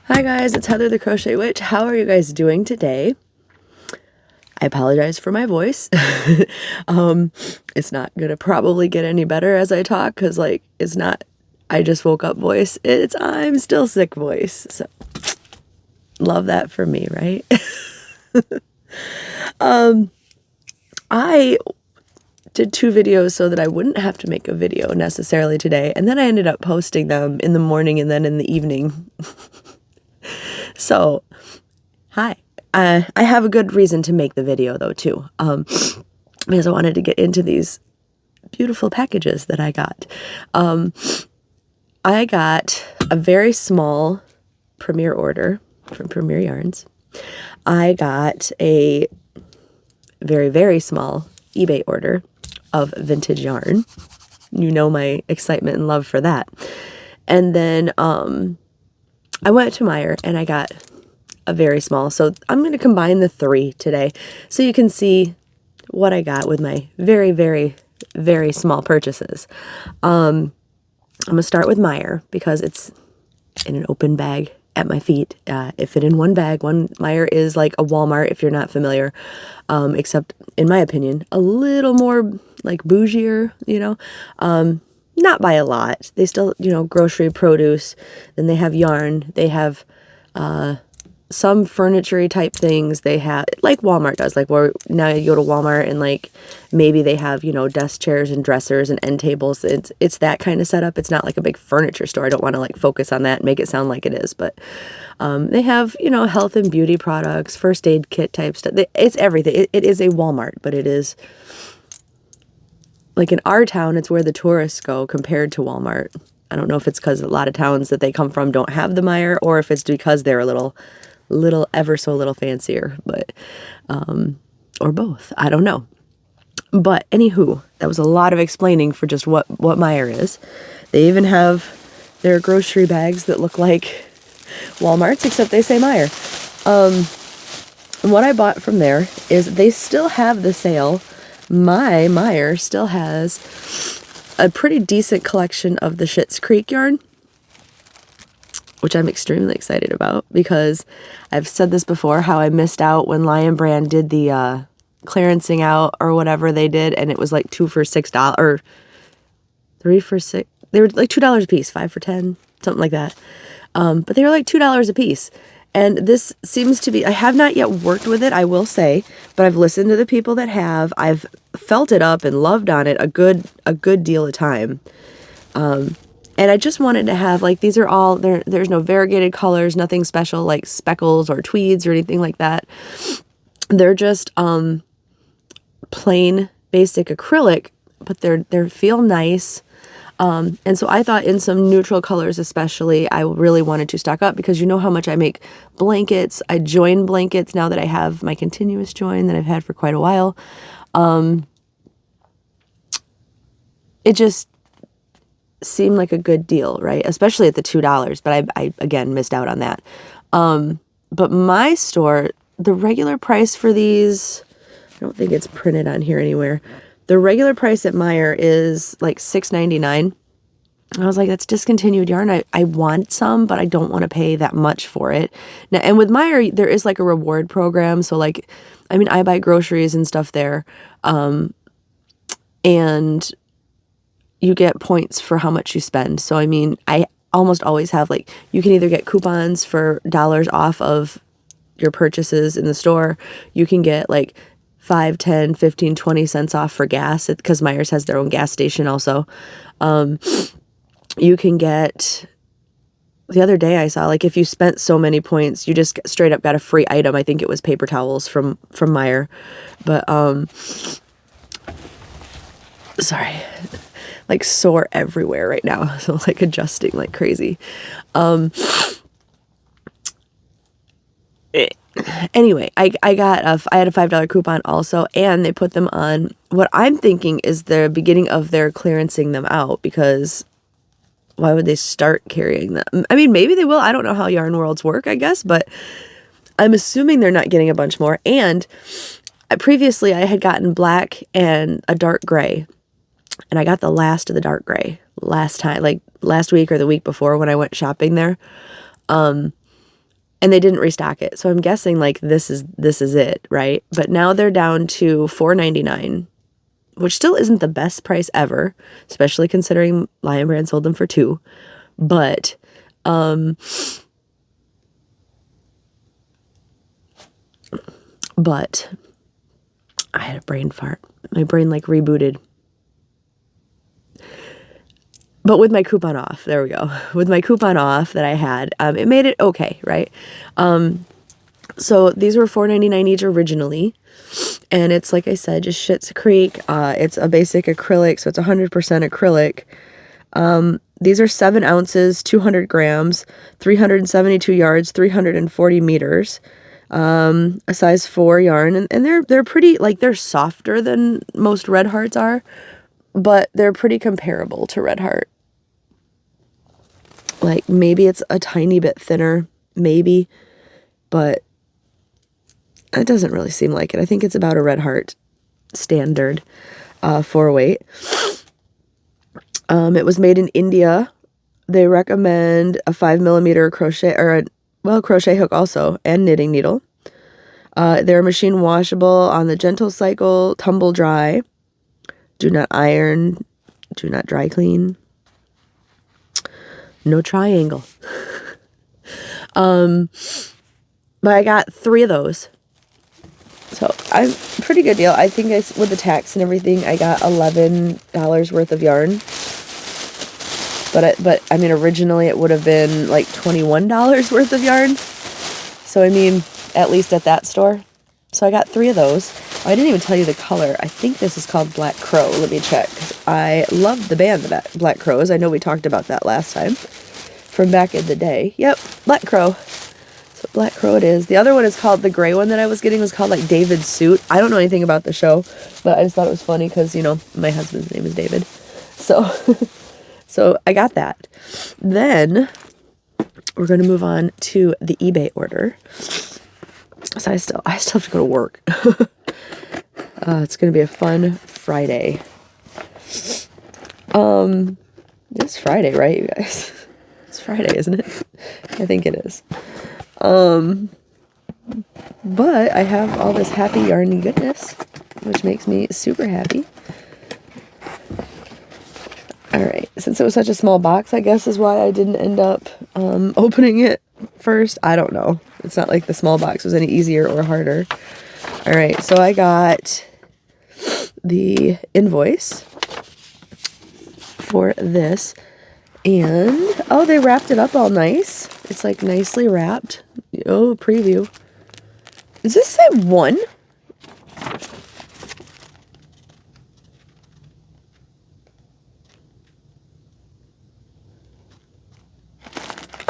Hi guys, it's Heather the Crochet Witch. How are you guys doing today? I apologize for my voice. It's not gonna probably get any better as I talk because it's not I just woke up voice. It's I'm still sick voice. So love that for me, right? I did 2 videos so that I wouldn't have to make a video necessarily today, and then I ended up posting them in the morning and then in the evening. So, hi. I have a good reason to make the video though too, because I wanted to get into these beautiful packages that I got. I got a very small Premier order from Premier Yarns. I got a very, very small eBay order of vintage yarn. You know my excitement and love for that. And then I went to Meijer and I got a very small. So I'm going to combine the 3 today so you can see what I got with my very, very, very small purchases. I'm going to start with Meijer because it's in an open bag at my feet. It fit in one bag. Meijer is like a Walmart if you're not familiar, except in my opinion, a little more like bougier, not by a lot. They still, grocery produce, then they have yarn, they have some furniture-y type things. They have, like Walmart does, like where now you go to Walmart and like maybe they have, desk chairs and dressers and end tables. It's that kind of setup. It's not like a big furniture store. I don't want to like focus on that and make it sound like it is, but they have, health and beauty products, first aid kit type stuff. It's everything. It is a Walmart, but it is like in our town, it's where the tourists go compared to Walmart. I don't know if it's because a lot of towns that they come from don't have the Meijer, or if it's because they're a little ever so little fancier, but or both. I don't know. But anywho, that was a lot of explaining for just what Meijer is. They even have their grocery bags that look like Walmart's, except they say Meijer. And what I bought from there is they still have the sale. My Meijer still has a pretty decent collection of the Schitt's Creek yarn, which I'm extremely excited about because I've said this before, how I missed out when Lion Brand did the clearancing out or whatever they did, and it was like 2 for $6 or 3 for $6. They were like $2 a piece, 5 for 10, something like that. But they were like $2 a piece. And this seems to be, I have not yet worked with it, I will say, but I've listened to the people that have. I've felt it up and loved on it a good deal of time. And I just wanted to have, like, these are all, there's no variegated colors, nothing special like speckles or tweeds or anything like that. They're just plain basic acrylic, but they feel nice. And so I thought in some neutral colors especially, I really wanted to stock up because you know how much I make blankets. I join blankets now that I have my continuous join that I've had for quite a while. It just seemed like a good deal, right? Especially at the $2, but I again missed out on that. But my store, the regular price for these, I don't think it's printed on here anywhere. The regular price at Meijer is like $6.99. I was like, that's discontinued yarn. I want some, but I don't want to pay that much for it. Now, and with Meijer, there is like a reward program. So like, I buy groceries and stuff there. And you get points for how much you spend. So, I almost always have like, you can either get coupons for dollars off of your purchases in the store. You can get like 5, 10, 15, 20 cents off for gas because Meijer's has their own gas station also. You can get, the other day I saw, like, if you spent so many points, you just straight up got a free item. I think it was paper towels from Meijer. But, sorry, like sore everywhere right now. So like adjusting like crazy. Anyway, I had a $5 coupon also, and they put them on what I'm thinking is the beginning of their clearancing them out, because why would they start carrying them? Maybe they will. I don't know how yarn worlds work, I guess, but I'm assuming they're not getting a bunch more. And previously I had gotten black and a dark gray, and I got the last of the dark gray last time, like last week or the week before when I went shopping there. and they didn't restock it. So I'm guessing like this is it, right? But now they're down to $4.99, which still isn't the best price ever, especially considering Lion Brand sold them for $2. But I had a brain fart. My brain like rebooted. But with my coupon off, there we go. With my coupon off that I had, it made it okay, right? So these were $4.99 each originally. And it's, like I said, just Schitt's Creek. It's a basic acrylic, so it's 100% acrylic. These are 7 ounces, 200 grams, 372 yards, 340 meters. A size 4 yarn. And they're pretty, like, they're softer than most Red Hearts are. But they're pretty comparable to Red Heart. Like, maybe it's a tiny bit thinner, maybe, but it doesn't really seem like it. I think it's about a Red Heart standard 4-weight. It was made in India. They recommend a 5mm crochet, or crochet hook also, and knitting needle. They're machine washable on the gentle cycle, tumble dry. Do not iron, do not dry clean. No triangle. But I got 3 of those. So I'm pretty good deal. I think with the tax and everything, I got $11 worth of yarn. But I mean, originally it would have been like $21 worth of yarn. So I mean, at least at that store. So I got 3 of those. Oh, I didn't even tell you the color. I think this is called Black Crow. Let me check. 'Cause I love the band Black Crows. I know we talked about that last time from back in the day. Yep, Black Crow. So Black Crow it is. The other one is called, the gray one that I was getting was called like David's Suit. I don't know anything about the show, but I just thought it was funny because, you know, my husband's name is David. So, so I got that. Then we're going to move on to the eBay order. So I still have to go to work. It's going to be a fun Friday. It's Friday, right, you guys? It's Friday, isn't it? I think it is. But I have all this happy yarny goodness, which makes me super happy. Alright, since it was such a small box, I guess is why I didn't end up opening it first. I don't know. It's not like the small box was any easier or harder. Alright, so I got the invoice for this. And, oh, they wrapped it up all nice. It's like nicely wrapped. Oh, preview. Does this say 1?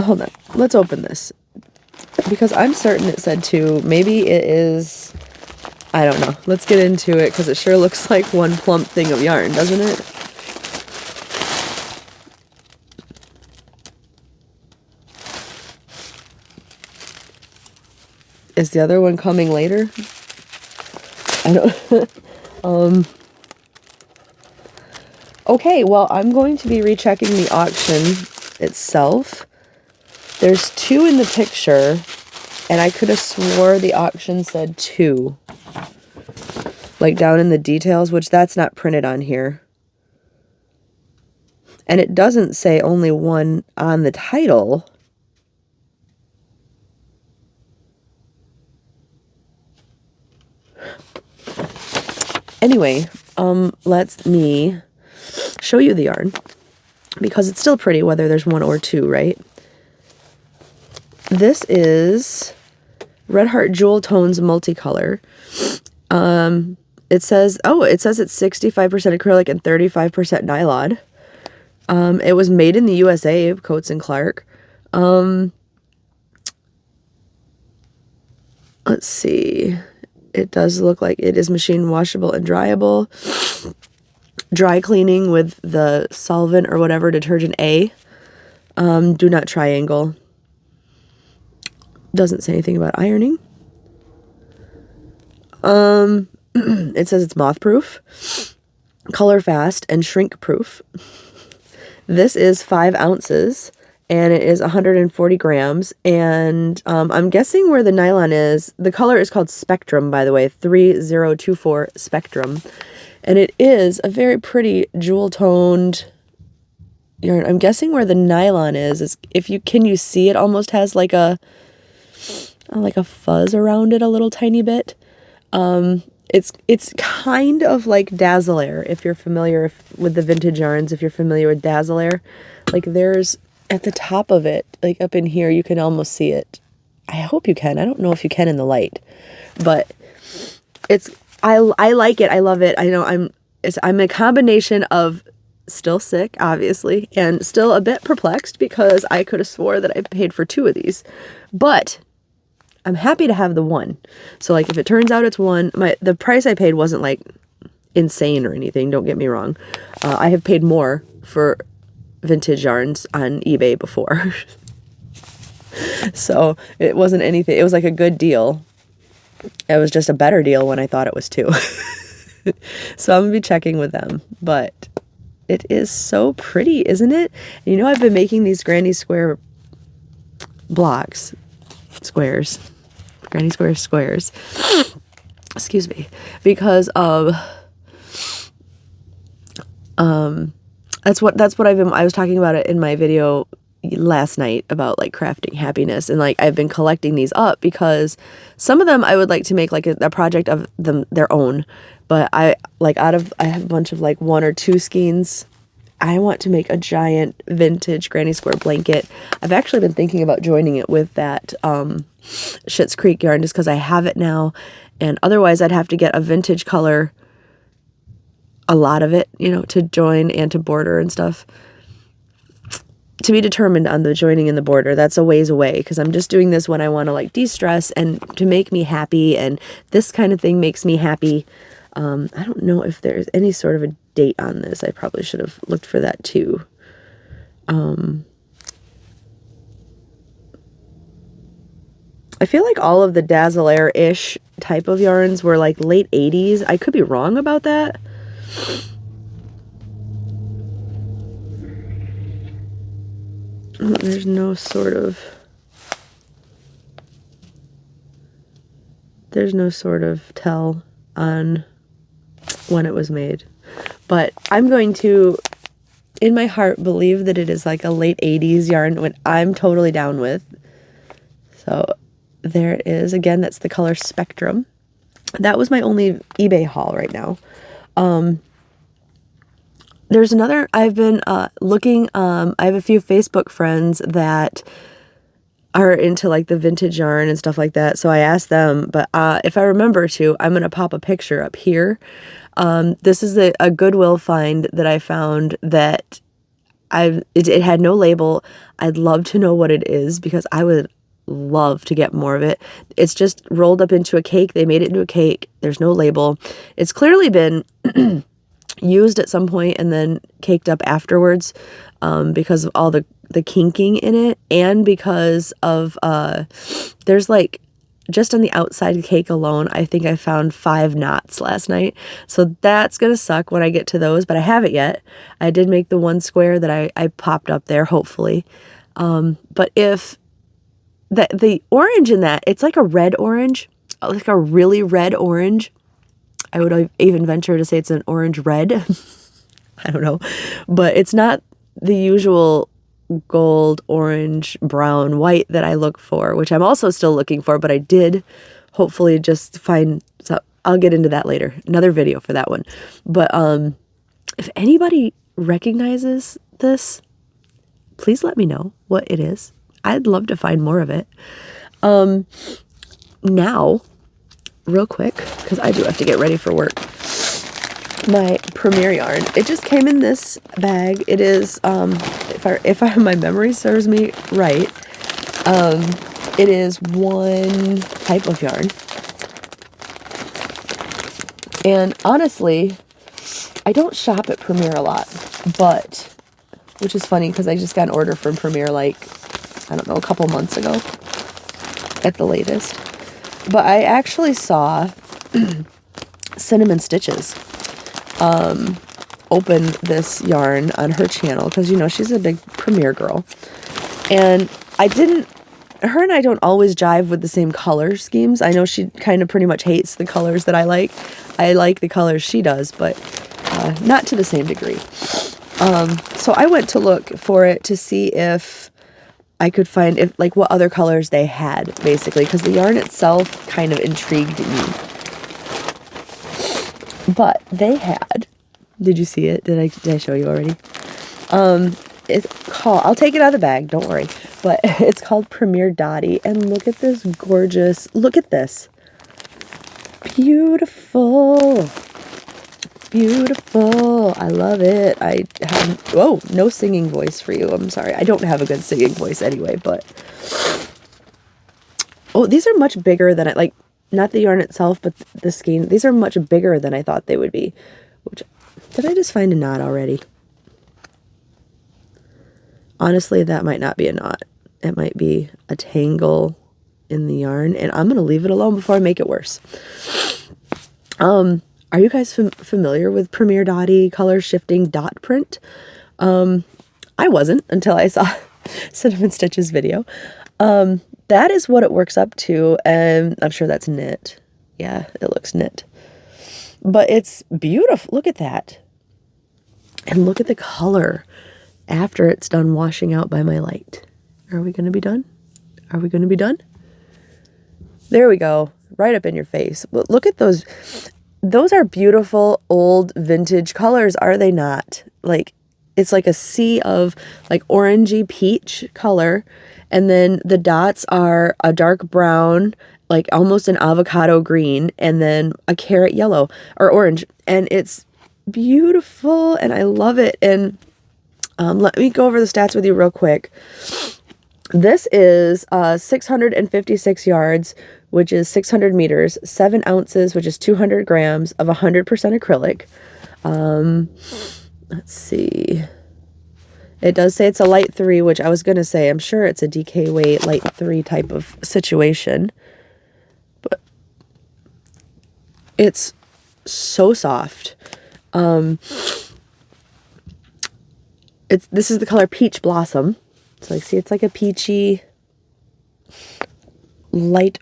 Hold on. Let's open this. Because I'm certain it said 2. Maybe it is... I don't know. Let's get into it because it sure looks like one plump thing of yarn, doesn't it? Is the other one coming later? I don't... Okay, well, I'm going to be rechecking the auction itself. There's 2 in the picture, and I could have swore the auction said 2. Like down in the details, which that's not printed on here. And it doesn't say only 1 on the title. Anyway, let me show you the yarn. Because it's still pretty whether there's 1 or 2, right? This is Red Heart Jewel Tones Multicolor. It says it's 65% acrylic and 35% nylon. It was made in the USA, Coats and Clark. Let's see. It does look like it is machine washable and dryable. Dry cleaning with the solvent or whatever, detergent A. Do not triangle. Doesn't say anything about ironing. It says it's moth proof, color fast, and shrink proof. This is 5 ounces, and it is 140 grams. And I'm guessing where the nylon is, the color is called Spectrum, by the way, 3024 Spectrum. And it is a very pretty jewel toned yarn. I'm guessing where the nylon is if you can you see it almost has like a fuzz around it a little tiny bit. It's kind of like Dazzle-Air, if you're familiar with the vintage yarns, if you're familiar with Dazzle-Air. Like there's at the top of it, like up in here, you can almost see it. I hope you can. I don't know if you can in the light, but I like it. I love it. I know I'm a combination of still sick, obviously, and still a bit perplexed because I could have swore that I paid for 2 of these, but I'm happy to have the one. So like if it turns out it's one, the price I paid wasn't like insane or anything. Don't get me wrong. I have paid more for vintage yarns on eBay before. So it wasn't anything. It was like a good deal. It was just a better deal when I thought it was 2. So I'm gonna be checking with them, but it is so pretty, isn't it? And you know, I've been making these granny square blocks, squares, granny square squares, excuse me, because of that's what I was talking about it in my video last night about like crafting happiness, and like I've been collecting these up because some of them I would like to make like a project of them their own, but I have a bunch of like 1 or 2 skeins. I want to make a giant vintage granny square blanket. I've actually been thinking about joining it with that Schitt's Creek yarn just because I have it now, and otherwise I'd have to get a vintage color, a lot of it, you know, to join and to border and stuff. To be determined on the joining and the border. That's a ways away because I'm just doing this when I want to like de-stress and to make me happy, and this kind of thing makes me happy. I don't know if there's any sort of a date on this. I probably should have looked for that too. I feel like all of the Dazzle-Air-ish type of yarns were like late 80s. I could be wrong about that. There's no sort of tell on when it was made, but I'm going to, in my heart, believe that it is like a late 80s yarn, when I'm totally down with. So there it is. Again, that's the color Spectrum. That was my only eBay haul right now. There's another, I've been looking, I have a few Facebook friends that are into like the vintage yarn and stuff like that. So I asked them, but if I remember to, I'm going to pop a picture up here. This is a Goodwill find that I found that it had no label. I'd love to know what it is because I would love to get more of it. It's just rolled up into a cake. They made it into a cake. There's no label. It's clearly been used at some point and then caked up afterwards because of all the kinking in it, and because of there's like just on the outside cake alone, I think I found 5 knots last night. So that's gonna suck when I get to those, but I haven't yet. I did make the one square that I popped up there, hopefully. But if the orange in that, it's like a red orange, like a really red orange. I would even venture to say it's an orange red. I don't know. But it's not the usual gold, orange, brown, white that I look for, which I'm also still looking for, but I did hopefully just find, so I'll get into that later. Another video for that one. But if anybody recognizes this, please let me know what it is. I'd love to find more of it. Now, real quick, because I do have to get ready for work, my Premier yarn. It just came in this bag. It is, if my memory serves me right, it is one type of yarn. And honestly, I don't shop at Premier a lot, but, which is funny because I just got an order from Premier like, I don't know, a couple months ago at the latest. But I actually saw Cinnamon Stitches open this yarn on her channel because, you know, she's a big Premier girl. And her and I don't always jive with the same color schemes. I know she kind of pretty much hates the colors that I like. I like the colors she does, but not to the same degree. So I went to look for it to see if I could find what other colors they had, basically, because the yarn itself kind of intrigued me. But they had, did you see it? Did I show you already? It's called, I'll take it out of the bag, don't worry. But it's called Premier Dottie, and look at this gorgeous, look at this. Beautiful. Beautiful. I love it. I have, whoa, no singing voice for you. I'm sorry. I don't have a good singing voice anyway, but. Oh, these are much bigger than not the yarn itself, but the skein. These are much bigger than I thought they would be. Did I just find a knot already? Honestly, that might not be a knot. It might be a tangle in the yarn, and I'm going to leave it alone before I make it worse. Are you guys familiar with Premier Dottie color shifting dot print? I wasn't until I saw Cinnamon Stitch's video. That is what it works up to, and I'm sure that's knit. Yeah, it looks knit. But it's beautiful. Look at that. And look at the color after it's done washing out by my light. Are we going to be done? Are we going to be done? There we go. Right up in your face. But look at those. Those are beautiful old vintage colors, are they not? It's like a sea of orangey peach color, and then the dots are a dark brown, almost an avocado green, and then a carrot yellow or orange, and it's beautiful, and I love it. And let me go over the stats with you real quick. This is 656 yards, which is 600 meters, 7 ounces, which is 200 grams of 100% acrylic. Let's see. It does say it's a light 3, which I was going to say, I'm sure it's a DK weight light 3 type of situation. But it's so soft. This is the color Peach Blossom. So see, it's like a peachy, light,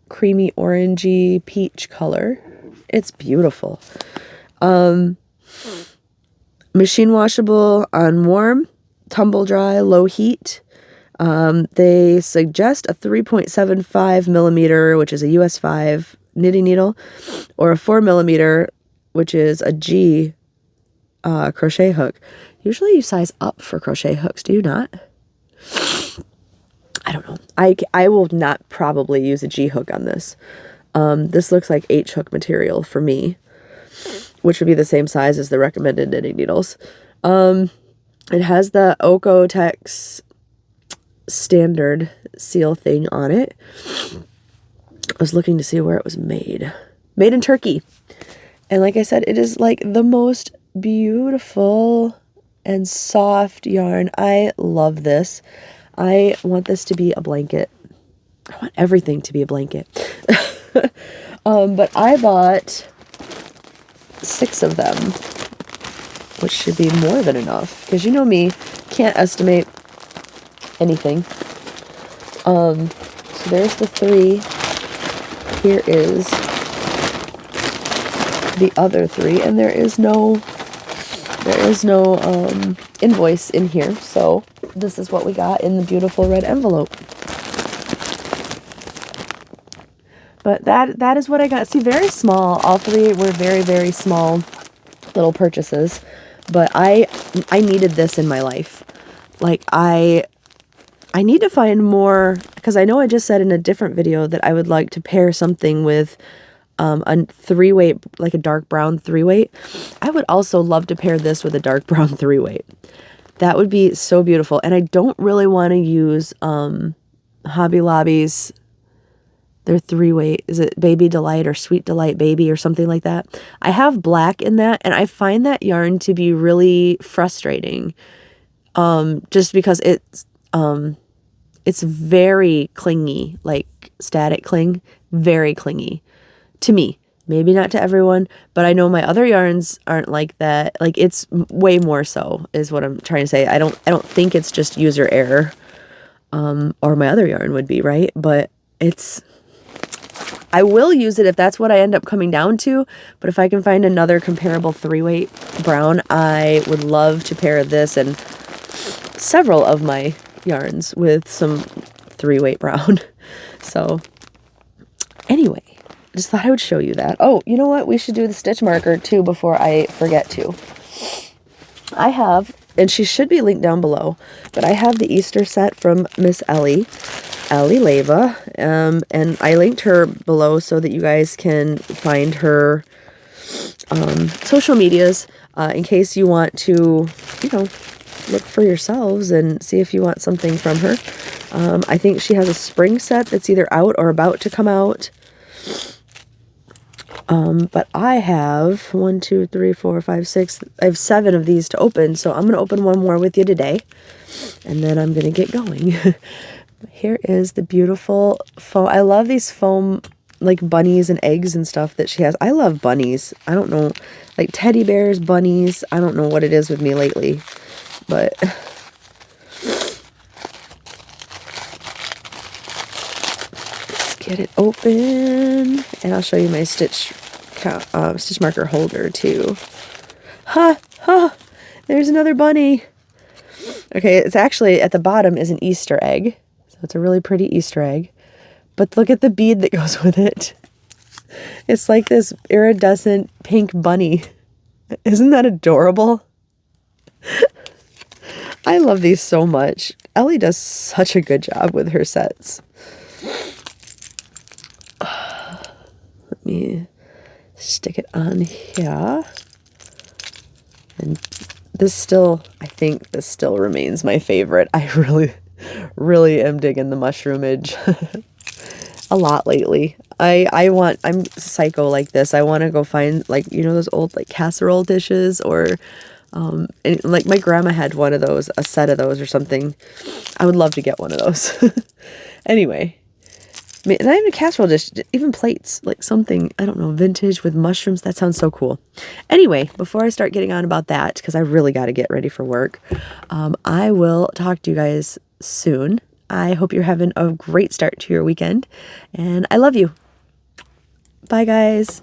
creamy, orangey peach color. It's beautiful. Machine washable on warm, tumble dry, low heat. They suggest a 3.75 millimeter, which is a US 5 knitting needle, or a 4 millimeter, which is a G crochet hook. Usually you size up for crochet hooks, do you not? I don't know. I will not probably use a G hook on this. This looks like H hook material for me, which would be the same size as the recommended knitting needles. It has the Okotex standard seal thing on it. I was looking to see where it was made. Made in Turkey. And like I said, it is the most beautiful and soft yarn. I love this. I want this to be a blanket. I want everything to be a blanket. But I bought 6 of them, which should be more than enough, because you know me, can't estimate anything. So there's the 3. Here is the other 3, and there is no invoice in here, so this is what we got in the beautiful red envelope. But that is what I got. See, very small. All 3 were very, very small little purchases, but I needed this in my life. I need to find more, because I know I just said in a different video that I would like to pair something with a 3-weight, like a dark brown 3-weight. I would also love to pair this with a dark brown 3-weight. That would be so beautiful. And I don't really want to use Hobby Lobby's, their 3-weight. Is it Baby Delight or Sweet Delight Baby or something like that? I have black in that, and I find that yarn to be really frustrating. Just because it's very clingy, like static cling, very clingy. To me, maybe not to everyone, but I know my other yarns aren't like that. It's way more so, is what I'm trying to say. I don't think it's just user error. or my other yarn would be, right? But I will use it if that's what I end up coming down to, but if I can find another comparable 3-weight brown, I would love to pair this and several of my yarns with some 3-weight brown. So anyway, just thought I would show you that. Oh, you know what? We should do the stitch marker too before I forget to. I have, and she should be linked down below, but I have the Easter set from Miss Ellie Leva, and I linked her below so that you guys can find her social medias in case you want to, you know, look for yourselves and see if you want something from her. I think she has a spring set that's either out or about to come out. But I have 1, 2, 3, 4, 5, 6. I have 7 of these to open, so I'm going to open one more with you today, and then I'm going to get going. Here is the beautiful foam. I love these foam, like bunnies and eggs and stuff that she has. I love bunnies. I don't know, like teddy bears, bunnies. I don't know what it is with me lately, but let's get it open, and I'll show you my stitch marker holder too. There's another bunny. Okay, it's actually at the bottom is an Easter egg. So it's a really pretty Easter egg. But look at the bead that goes with it. It's like this iridescent pink bunny. Isn't that adorable? I love these so much. Ellie does such a good job with her sets. Let me stick it on here. And this still, I think this still remains my favorite. I really am digging the mushroomage a lot lately. I'm psycho like this. I want to go find, like, you know, those old like casserole dishes, or and like my grandma had one of those, a set of those or something. I would love to get one of those. Anyway, I mean, not even a casserole dish, even plates, like something, I don't know, vintage with mushrooms. That sounds so cool. Anyway, before I start getting on about that, because I really got to get ready for work, I will talk to you guys soon. I hope you're having a great start to your weekend, and I love you. Bye, guys.